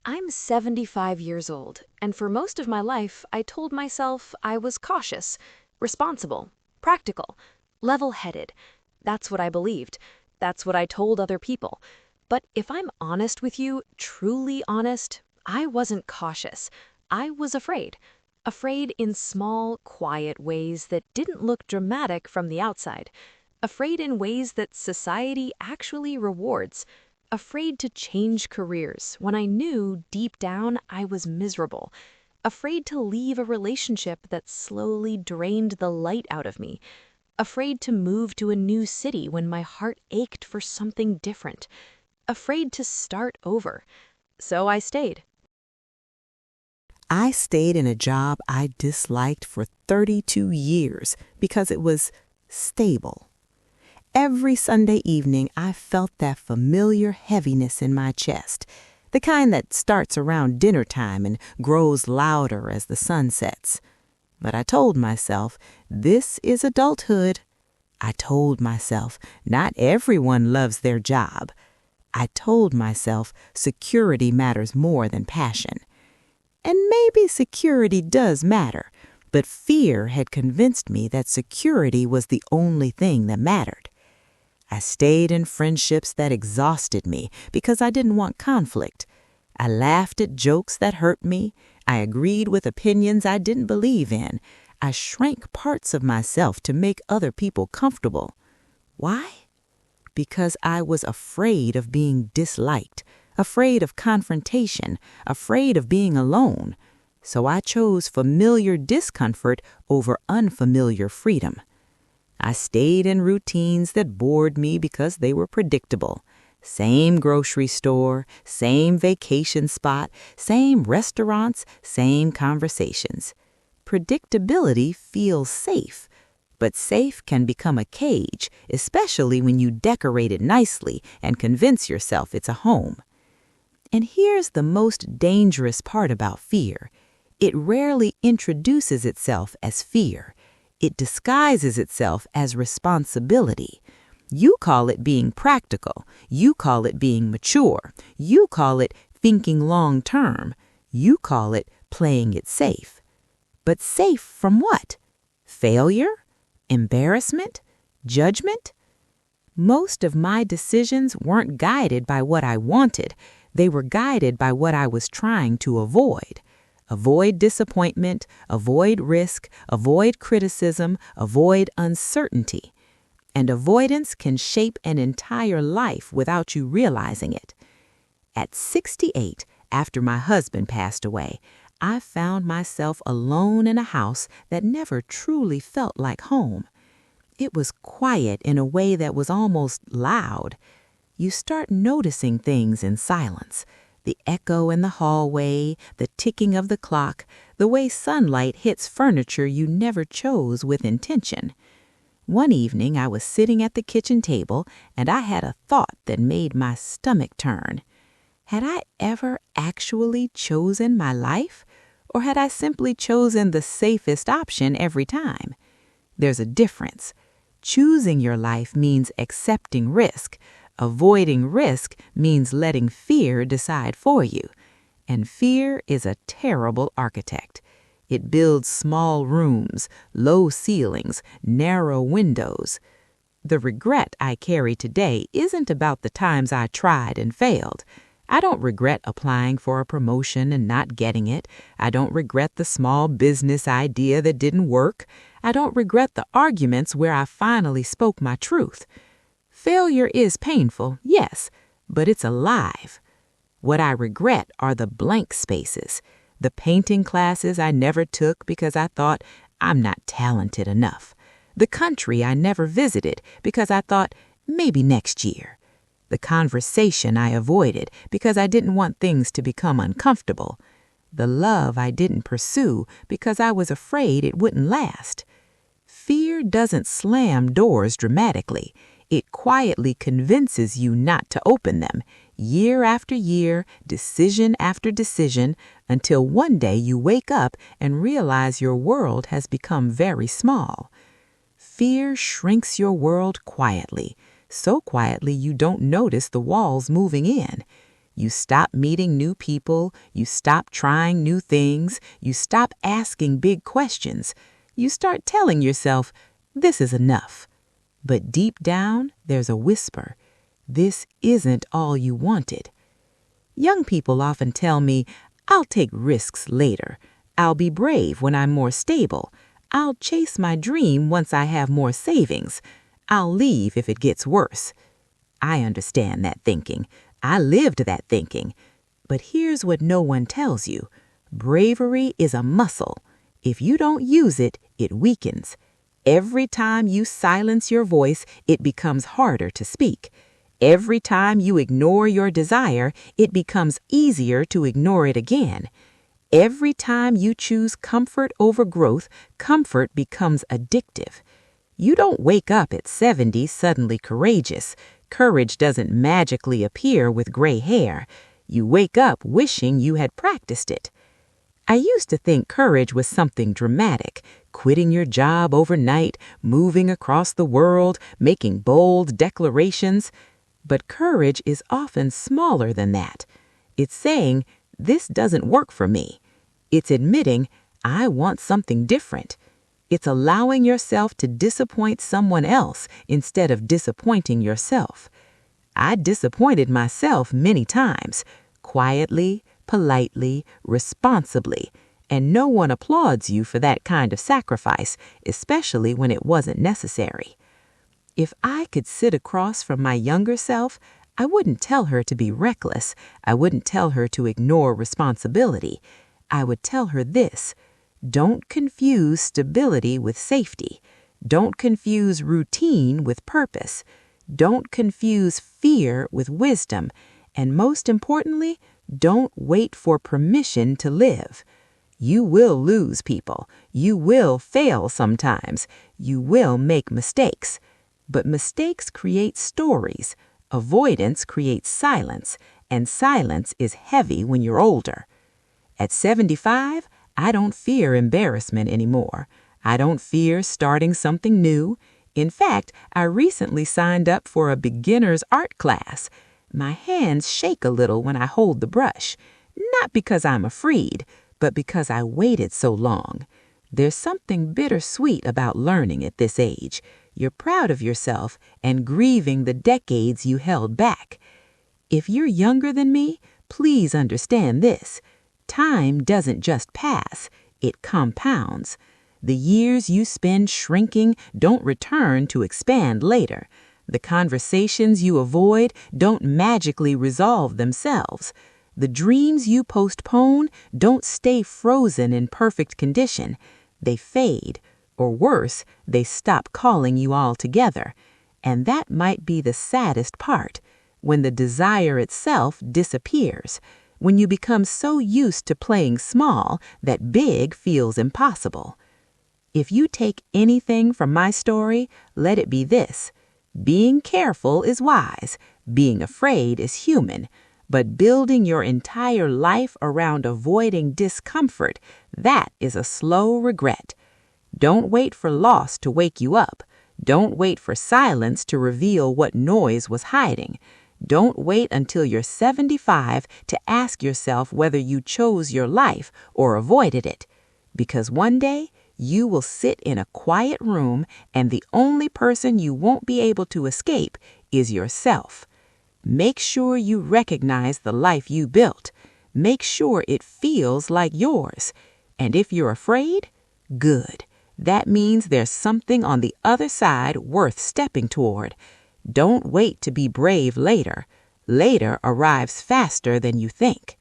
I'm 75 years old, and for most of my life, I told myself I was cautious, responsible, practical, level-headed. That's what I believed. That's what I told other people. But if I'm honest with you, truly honest, I wasn't cautious. I was afraid. Afraid in small, quiet ways that didn't look dramatic from the outside. Afraid in ways that society actually rewards. Afraid to change careers when I knew deep down I was miserable. Afraid to leave a relationship that slowly drained the light out of me. Afraid to move to a new city when my heart ached for something different. Afraid to start over. So I stayed. I stayed in a job I disliked for 32 years because it was stable. Every Sunday evening, I felt that familiar heaviness in my chest, the kind that starts around dinner time and grows louder as the sun sets. But I told myself, this is adulthood. I told myself, not everyone loves their job. I told myself, security matters more than passion. And maybe security does matter, but fear had convinced me that security was the only thing that mattered. I stayed in friendships that exhausted me because I didn't want conflict. I laughed at jokes that hurt me. I agreed with opinions I didn't believe in. I shrank parts of myself to make other people comfortable. Why? Because I was afraid of being disliked, afraid of confrontation, afraid of being alone. So I chose familiar discomfort over unfamiliar freedom. I stayed in routines that bored me because they were predictable. Same grocery store, same vacation spot, same restaurants, same conversations. Predictability feels safe, but safe can become a cage, especially when you decorate it nicely and convince yourself it's a home. And here's the most dangerous part about fear. It rarely introduces itself as fear. It disguises itself as responsibility. You call it being practical. You call it being mature. You call it thinking long term. You call it playing it safe. But safe from what? Failure? Embarrassment? Judgment? Most of my decisions weren't guided by what I wanted. They were guided by what I was trying to avoid. Avoid disappointment, avoid risk, avoid criticism, avoid uncertainty. And avoidance can shape an entire life without you realizing it. At 68, after my husband passed away, I found myself alone in a house that never truly felt like home. It was quiet in a way that was almost loud. You start noticing things in silence. The echo in the hallway, the ticking of the clock, the way sunlight hits furniture you never chose with intention. One evening I was sitting at the kitchen table and I had a thought that made my stomach turn. Had I ever actually chosen my life? Or had I simply chosen the safest option every time? There's a difference. Choosing your life means accepting risk. Avoiding risk means letting fear decide for you. And fear is a terrible architect. It builds small rooms, low ceilings, narrow windows. The regret I carry today isn't about the times I tried and failed. I don't regret applying for a promotion and not getting it. I don't regret the small business idea that didn't work. I don't regret the arguments where I finally spoke my truth. Failure is painful, yes, but it's alive. What I regret are the blank spaces, the painting classes I never took because I thought I'm not talented enough, the country I never visited because I thought maybe next year, the conversation I avoided because I didn't want things to become uncomfortable, the love I didn't pursue because I was afraid it wouldn't last. Fear doesn't slam doors dramatically. It quietly convinces you not to open them, year after year, decision after decision, until one day you wake up and realize your world has become very small. Fear shrinks your world quietly, so quietly you don't notice the walls moving in. You stop meeting new people. You stop trying new things. You stop asking big questions. You start telling yourself, this is enough. But deep down, there's a whisper. This isn't all you wanted. Young people often tell me, I'll take risks later. I'll be brave when I'm more stable. I'll chase my dream once I have more savings. I'll leave if it gets worse. I understand that thinking. I lived that thinking. But here's what no one tells you. Bravery is a muscle. If you don't use it, it weakens. Every time you silence your voice, it becomes harder to speak. Every time you ignore your desire, it becomes easier to ignore it again. Every time you choose comfort over growth, comfort becomes addictive. You don't wake up at 70 suddenly courageous. Courage doesn't magically appear with gray hair. You wake up wishing you had practiced it. I used to think courage was something dramatic, quitting your job overnight, moving across the world, making bold declarations. But courage is often smaller than that. It's saying, this doesn't work for me. It's admitting, I want something different. It's allowing yourself to disappoint someone else instead of disappointing yourself. I disappointed myself many times, quietly, politely, responsibly, and no one applauds you for that kind of sacrifice, especially when it wasn't necessary. If I could sit across from my younger self, I wouldn't tell her to be reckless. I wouldn't tell her to ignore responsibility. I would tell her this: don't confuse stability with safety. Don't confuse routine with purpose. Don't confuse fear with wisdom. And most importantly, don't wait for permission to live. You will lose people. You will fail sometimes. You will make mistakes. But mistakes create stories. Avoidance creates silence. And silence is heavy when you're older. At 75, I don't fear embarrassment anymore. I don't fear starting something new. In fact, I recently signed up for a beginner's art class. My hands shake a little when I hold the brush, not because I'm afraid, but because I waited so long. There's something bittersweet about learning at this age. You're proud of yourself and grieving the decades you held back. If you're younger than me, please understand this. Time doesn't just pass, it compounds. The years you spend shrinking don't return to expand later. The conversations you avoid don't magically resolve themselves. The dreams you postpone don't stay frozen in perfect condition. They fade, or worse, they stop calling you altogether. And that might be the saddest part, when the desire itself disappears. When you become so used to playing small that big feels impossible. If you take anything from my story, let it be this: being careful is wise, being afraid is human, but building your entire life around avoiding discomfort, that is a slow regret. Don't wait for loss to wake you up. Don't wait for silence to reveal what noise was hiding. Don't wait until you're 75 to ask yourself whether you chose your life or avoided it. Because one day, you will sit in a quiet room and the only person you won't be able to escape is yourself. Make sure you recognize the life you built. Make sure it feels like yours. And if you're afraid, good. That means there's something on the other side worth stepping toward. Don't wait to be brave later. Later arrives faster than you think.